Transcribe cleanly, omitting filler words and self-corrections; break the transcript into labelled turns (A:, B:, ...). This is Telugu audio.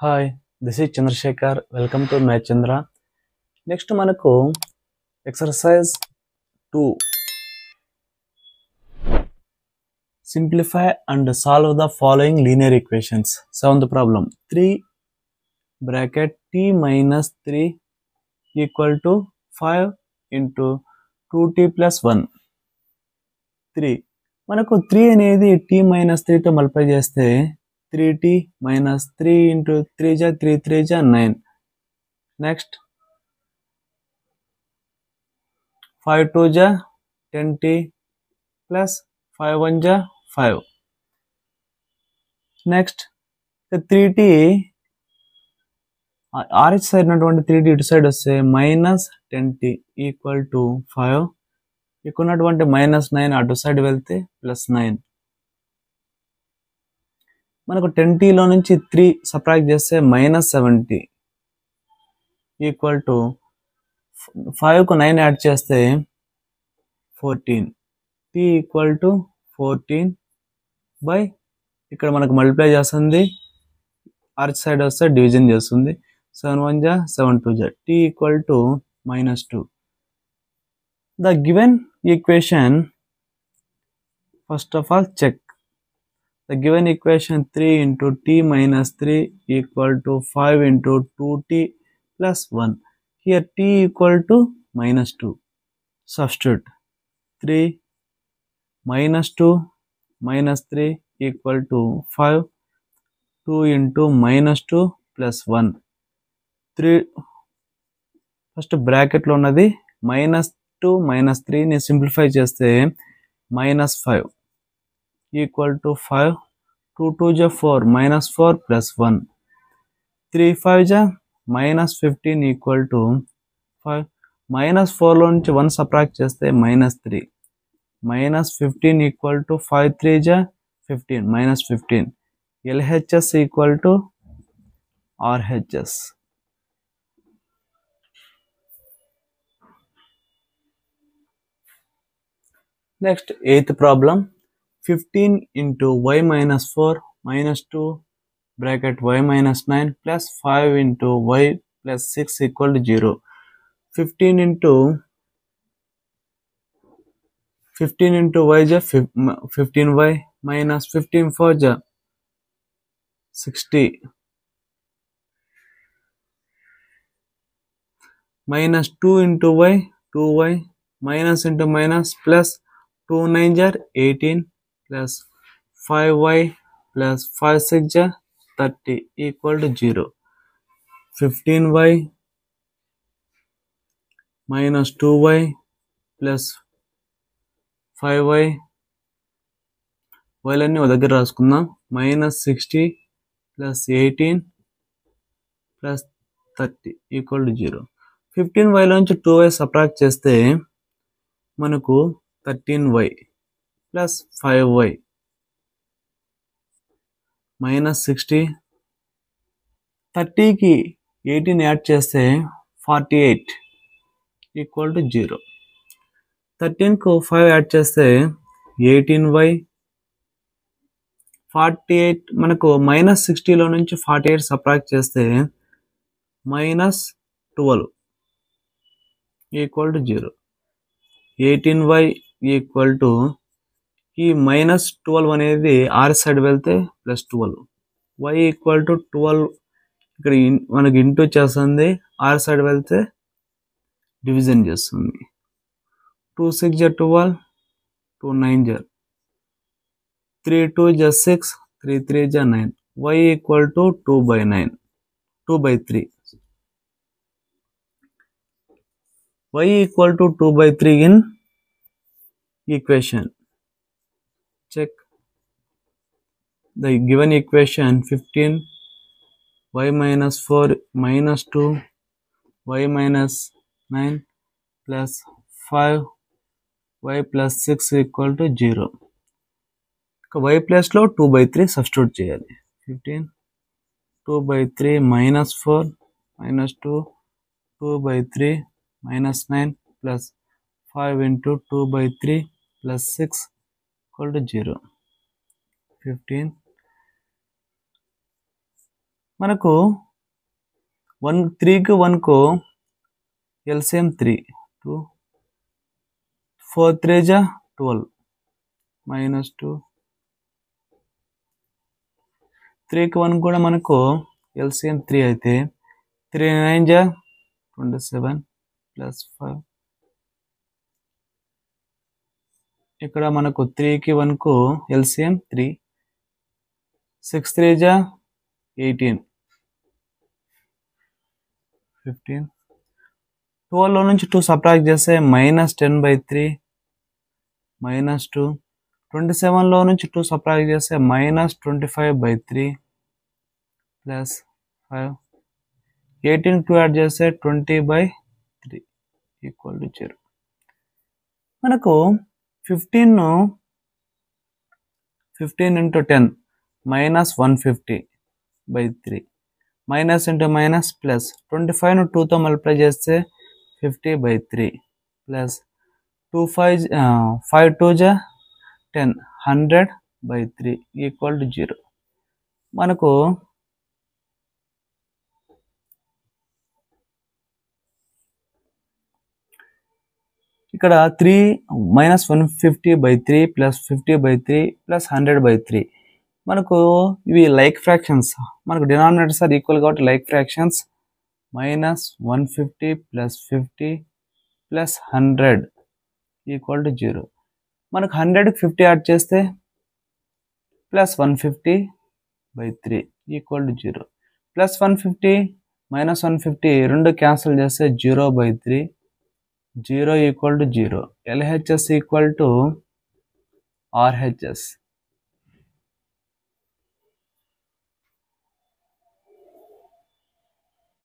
A: Hi, this is Chandrasekhar. Welcome to Math Chandra. Next మనకు exercise 2. Simplify and solve the following linear equations. Seventh problem. 3 bracket t minus 3 equal to 5 into 2t plus 1. 3. మనకు 3 అనేది t minus 3 తో మల్టిప్లై చేస్తే 3t minus 3 into 3 ja 3 3 ja 9. Next 5 2 ja 10t plus 5 1 ja 5. Next 3t RH side ఉన్నటువంటి 3t ఇటు సైడ్ వస్తే మైనస్ 10t ఈక్వల్ టు 5. ఇక్కడ ఉన్నటువంటి మైనస్ 9 అటు సైడ్ వెళ్తే ప్లస్ 9. మనకు 10tలో నుంచి 3 సబ్ట్రాక్ట్ చేస్తే మైనస్ 70 ఈక్వల్ టు 5కు 9 యాడ్ చేస్తే 14. t ఈక్వల్ టు 14 బై ఇక్కడ మనకు మల్టిప్లై చేస్తుంది, ఆర్చ్ సైడ్ వస్తే డివిజన్ చేస్తుంది. 7 1 ja 7 2 ja t equal to minus 2. The given equation, first of all check. The given equation 3 into t minus 3 equal to 5 into 2t plus 1. Here t equal to minus 2. Substitute 3 minus 2 minus 3 equal to 5. 2 into minus 2 plus 1. 3 first bracket లో ఉన్నది minus 2 minus 3 ని సింప్లిఫై చేస్తే minus 5 equal to 5. 2 2 ja 4 minus 4 plus 1. 3 5 ja minus 15 equal to 5. minus 4 లో నుంచి 1 సబ్ట్రాక్ట్ చేస్తే minus 3. minus 15 equal to 5 3 ja 15 minus 15. LHS equal to RHS. Next, 8th problem. 15 into y minus 4 minus 2 bracket y minus 9 plus 5 into y plus 6 equal to 0. 15 into y ja 15y minus 15 4 ja 60 minus 2 into y 2y minus into minus plus 2 9 ja 18 plus 5y plus 5 6 ja 30 equal to 0. 15y minus 2y plus 5y వైలన్నీ ఒక దగ్గర రాసుకుందాం. minus 60 plus 18 plus 30 equal to 0. 15y లోంచి 2y సబ్ట్రాక్ట్ చేస్తే మనకు 13y plus 5y minus 60. 30కి 18 add చేస్తే 48 equal to 0. 13కు 5 యాడ్ చేస్తే 18y. 48 మనకు మైనస్ 60లో నుంచి 48 సబ్ట్రాక్ట్ చేస్తే minus 12 equal to 0. 18y equal to ఈ మైనస్ 12 అనేది ఆర్ సైడ్ వెళ్తే ప్లస్ 12. y ఈక్వల్ టు 12 ఇక్కడ మనకి ఇంటూ చేస్తుంది, ఆర్ సైడ్ వెళ్తే డివిజన్ చేస్తుంది. 2 6 ja 12 2 9 ja 3 2 ja 6 3 3 ja 9. y equal to 2 by 9 2 by 3. y equal to 2 by 3 in equation. Check the given equation. 15 y minus 4 minus 2 y minus 9 plus 5 y plus 6 equal to 0. y plus లో 2 by 3 సబ్స్టిట్యూట్ చేయాలి. 15 2 by 3 minus 4 minus 2 2 by 3 minus 9 plus 5 into 2 by 3 plus 6 equal to 0. 15 మనకు 3కి 1కు ఎల్సిఎం 3 2 4 3 జా 12 -2 3కి 1 కూడా మనకు ఎల్సిఎం 3 అయితే 3 9 జా 27 +5 ఇక్కడ మనకు 3కి 1కు ఎల్సిఎం 3 6 3 జా 18 15 12 లో నుంచి 2 సబ్ట్రాక్ట్ చేస్తే -10/3 -2 27 లో నుంచి 2 సబ్ట్రాక్ట్ చేస్తే -25/3 +5 18 2 యాడ్ చేస్తే 20/3 = 0. మనకు 15 into 10 -150/3 minus into minus plus 25ను 2తో మల్టిప్లై చేస్తే 50/3 ప్లస్ 5 2 జా 10 100/3 = 0. మనకు ఇక్కడ 3 -150/3 + 50/3 + 100/3 మనకు ఇవి లైక్ ఫ్రాక్షన్స్. మనకు డినామినేటర్స్ ఆర్ ఈక్వల్ కాబట్టి లైక్ ఫ్రాక్షన్స్. -150 + 50 + 100 = 0. మనకు 100కి 50 యాడ్ చేస్తే +150/3 = 0. +150 -150 రెండు క్యాన్సిల్ చేస్తే 0/3 0 = 0. LHS = RHS.